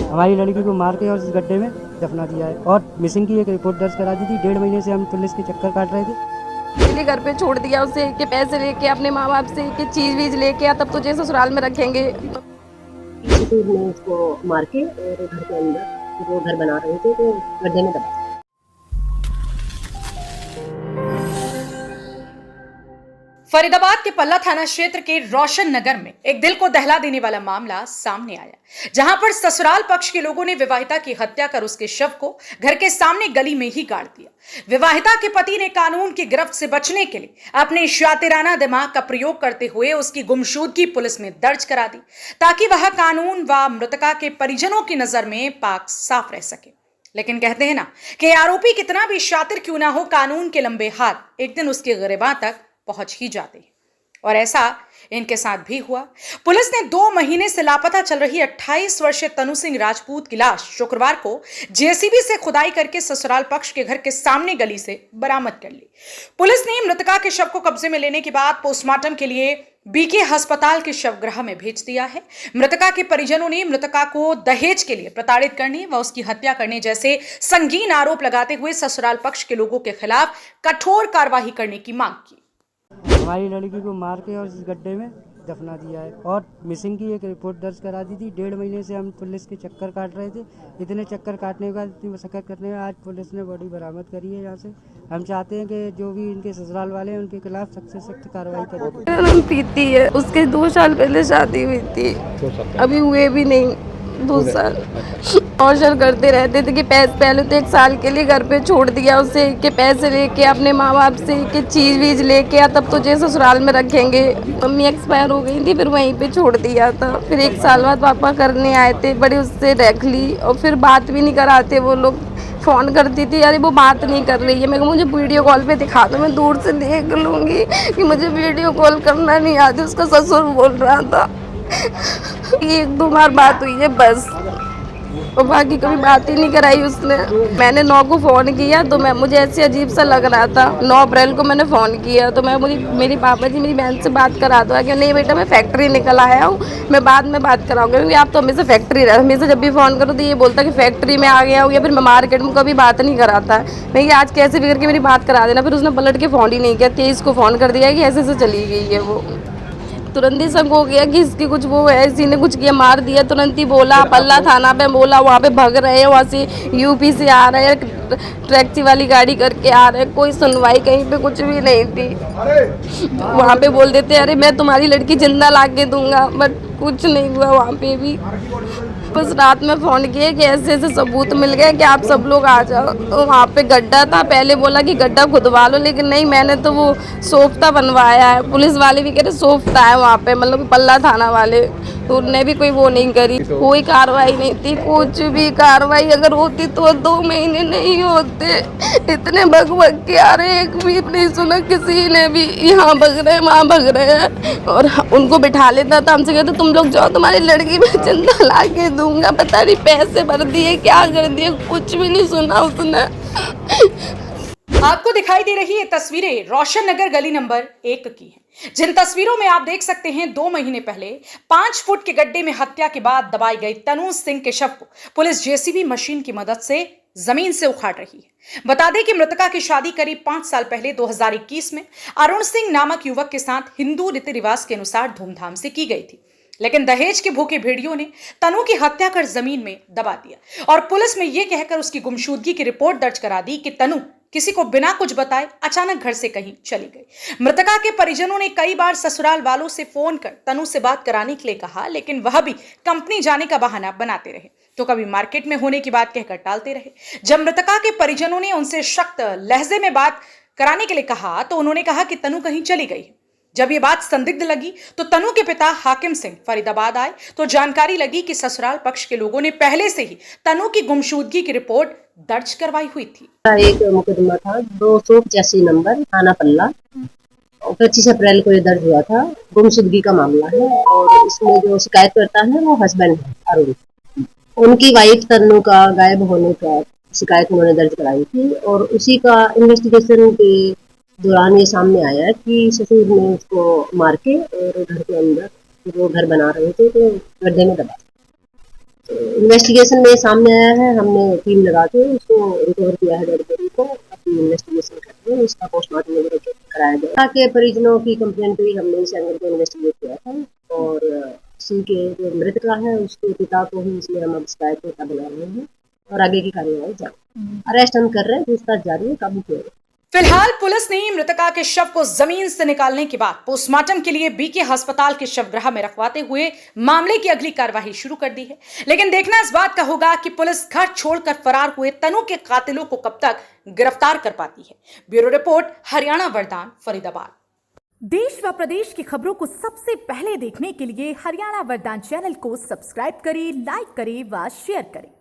हमारी लड़की को मार के और इस गड्ढे में दफना दिया है और मिसिंग की एक रिपोर्ट दर्ज करा दी थी। 1.5 महीने से हम पुलिस के चक्कर काट रहे थे। इसलिए घर पे छोड़ दिया उसे कि पैसे लेके अपने माँ बाप से कि चीज वीज लेके आ तब तुझे ससुराल में रखेंगे। ससुर ने उसको मार के और घर के अंदर वो घर बना रहे थे तो गड्ढे में दबा। फरीदाबाद के पल्ला थाना क्षेत्र के रोशन नगर में एक दिल को दहला देने वाला मामला सामने आया, जहां पर ससुराल पक्ष के लोगों ने विवाहिता की हत्या कर उसके शव को घर के सामने गली में ही गाड़ दिया। विवाहिता के पति ने कानून की गिरफ्त से बचने के लिए अपने शातिराना दिमाग का प्रयोग करते हुए उसकी गुमशुदगी पुलिस में दर्ज करा दी, ताकि वह कानून व मृतका के परिजनों की नजर में पाक साफ रह सके। लेकिन कहते हैं ना कि आरोपी कितना भी शातिर क्यों ना हो, कानून के लंबे हाथ एक दिन उसके गिरबां तक पहुंच ही जाते हैं। और ऐसा इनके साथ भी हुआ। पुलिस ने 2 महीने से लापता चल रही 28 वर्षीय तनु सिंह राजपूत की लाश शुक्रवार को जेसीबी से खुदाई करके ससुराल पक्ष के घर के सामने गली से बरामद कर ली। पुलिस ने मृतका के शव को कब्जे में लेने के बाद पोस्टमार्टम के लिए बीके अस्पताल के शवगृह में भेज दिया है। मृतका के परिजनों ने मृतका को दहेज के लिए प्रताड़ित करने व उसकी हत्या करने जैसे संगीन आरोप लगाते हुए ससुराल पक्ष के लोगों के खिलाफ कठोर कार्रवाई करने की मांग की। हमारी लड़की को मार के और इस गड्ढे में दफना दिया है और मिसिंग की एक रिपोर्ट दर्ज करा दी थी। 1.5 महीने से हम पुलिस के चक्कर काट रहे थे। इतने चक्कर काटने के बाद, इतनी मशक्कत करने में आज पुलिस ने बॉडी बरामद करी है। यहाँ से हम चाहते हैं कि जो भी इनके ससुराल वाले हैं उनके खिलाफ सख्त से सख्त कार्रवाई करें। पीती है, उसके 2 साल पहले शादी हुई थी, अभी हुए भी नहीं 2 साल। टॉर्चर करते रहते थे कि पहले तो 1 साल के लिए घर पे छोड़ दिया उसे कि पैसे लेके अपने माँ बाप से कि चीज वीज लेके आ तब तुझे ससुराल में रखेंगे। मम्मी एक्सपायर हो गई थी, फिर वहीं पे छोड़ दिया था। फिर 1 साल बाद पापा करने आए थे, बड़ी उससे रख ली और फिर बात भी नहीं कराते वो लोग। फोन करती थी, अरे वो बात नहीं कर रही है। मैं मुझे वीडियो कॉल पे दिखा दो, मैं दूर से देख लूंगी कि मुझे वीडियो कॉल करना नहीं आती। उसका ससुर बोल रहा था। 1-2 बार बात हुई है बस, और बाकी कभी बात ही नहीं कराई उसने। मैंने 9 को फ़ोन किया तो मुझे ऐसे अजीब सा लग रहा था। 9 अप्रैल को मैंने फ़ोन किया तो मेरी पापा जी मेरी बहन से बात करा दो कि नहीं बेटा मैं फैक्ट्री निकल आया हूँ, मैं बाद में बात कराऊंगा, क्योंकि आप तो हमेशा फैक्ट्री रहे। हमेशा जब भी फ़ोन करो तो ये बोलता कि फैक्ट्री में आ गया हूँ या फिर मैं मार्केट में, कभी बात नहीं कराता है। मैं आज कैसे भी करके मेरी बात करा देना। फिर उसने पलट के फ़ोन ही नहीं किया। 23 को फ़ोन कर दिया कि ऐसे ऐसे चली गई है वो। तुरंत ही शक हो गया कि इसकी कुछ वो है, इसी ने कुछ किया, मार दिया। तुरंत ही बोला पल्ला थाना पे, बोला वहाँ पे भग रहे हैं, वहाँ से यूपी से आ रहे हैं, टैक्सी वाली गाड़ी करके आ रहे हैं। कोई सुनवाई कहीं पे कुछ भी नहीं थी। वहाँ पे बोल देते अरे मैं तुम्हारी लड़की जिंदा ला के दूंगा, बट कुछ नहीं हुआ वहाँ पे भी। बस रात में फ़ोन किए कि ऐसे ऐसे सबूत मिल गए कि आप सब लोग आ जाओ। तो वहाँ पे गड्ढा था, पहले बोला कि गड्ढा खुदवा लो, लेकिन नहीं, मैंने तो वो सोफ्ता बनवाया है। पुलिस वाले भी कह रहे सोफ्ता है वहाँ पे, मतलब पल्ला थाना वाले, तो उनने भी कोई वो नहीं करी। कोई कार्रवाई नहीं थी, कुछ भी कार्रवाई अगर होती तो 2 महीने नहीं होते। इतने भग भग के आ रहे, एक भी नहीं सुना किसी ने भी, यहाँ भग रहे हैं वहाँ भग रहे हैं। और उनको बिठा लेता था, हमसे कहते तुम लोग जाओ, तुम्हारी लड़की में जिंदा ला के दूंगा। पता नहीं पैसे भर दिए क्या कर दिए, कुछ भी नहीं सुना उसने। आपको दिखाई दे रही ये तस्वीरें रोशन नगर गली नंबर 1 की हैं, जिन तस्वीरों में आप देख सकते हैं 2 महीने पहले 5 फुट के गड्ढे में हत्या के बाद दबाई गई तनु सिंह के शव को पुलिस जेसीबी मशीन की मदद से जमीन से उखाड़ रही है। बता दें कि मृतका की शादी करीब 5 साल पहले 2021 में अरुण सिंह नामक युवक के साथ हिंदू रीति रिवाज के अनुसार धूमधाम से की गई थी, लेकिन दहेज के भूखे भेड़ियों ने तनु की हत्या कर जमीन में दबा दिया और पुलिस में यह कहकर उसकी गुमशुदगी की रिपोर्ट दर्ज करा दी कि तनु किसी को बिना कुछ बताए अचानक घर से कहीं चली गई। मृतका के परिजनों ने कई बार ससुराल वालों से फोन कर तनु से बात कराने के लिए कहा, लेकिन वह भी कंपनी जाने का बहाना बनाते रहे, तो कभी मार्केट में होने की बात कहकर टालते रहे। जब मृतका के परिजनों ने उनसे सख्त लहजे में बात कराने के लिए कहा तो उन्होंने कहा कि तनु कहीं चली गई। जब ये बात संदिग्ध लगी तो तनु के पिता हाकिम सिंह फरीदाबाद आए तो जानकारी लगी कि ससुराल पक्ष के लोगों ने पहले से ही तनु की गुमशुदगी की रिपोर्ट दर्ज करवाई हुई थी। एक मुकदमा था 285 नंबर थाना पल्ला, 25 अप्रैल को ये दर्ज हुआ था। गुमशुदगी का मामला है और इसमें जो शिकायत करता है वो हस्बैंड है अरुण। उनकी वाइफ तन्नू का गायब होने का शिकायत उन्होंने दर्ज कराई थी और उसी का इन्वेस्टिगेशन के दौरान ये सामने आया कि ससुर ने उसको मार के और घर के अंदर वो घर बना रहे थे तो गड्ढे में दबा। तो इन्वेस्टिगेशन में सामने आया है, हमने टीम लगा के उसको रिकवर किया है डेड बॉडी को, अपनी इन्वेस्टिगेशन करके उसका पोस्टमार्टम वगैरह कराया गया। के परिजनों की कंप्लेंट पे हमने इस एंगल को इन्वेस्टिगेट किया था और इसी के जो मृतका है उसके पिता को ही इसमें हम अब शिकायत करता बना रहे हैं और आगे की कार्यवाही जारी। अरेस्ट हम कर रहे हैं, पूछताछ जारी है, काबू किया गया। फिलहाल पुलिस ने मृतका के शव को जमीन से निकालने के बाद पोस्टमार्टम के लिए बीके अस्पताल के शवगृह में रखवाते हुए मामले की अगली कार्यवाही शुरू कर दी है। लेकिन देखना इस बात का होगा कि पुलिस घर छोड़कर फरार हुए तनु के कातिलों को कब तक गिरफ्तार कर पाती है। ब्यूरो रिपोर्ट, हरियाणा वरदान, फरीदाबाद। देश व प्रदेश की खबरों को सबसे पहले देखने के लिए हरियाणा वरदान चैनल को सब्सक्राइब करें, लाइक करें व शेयर करें।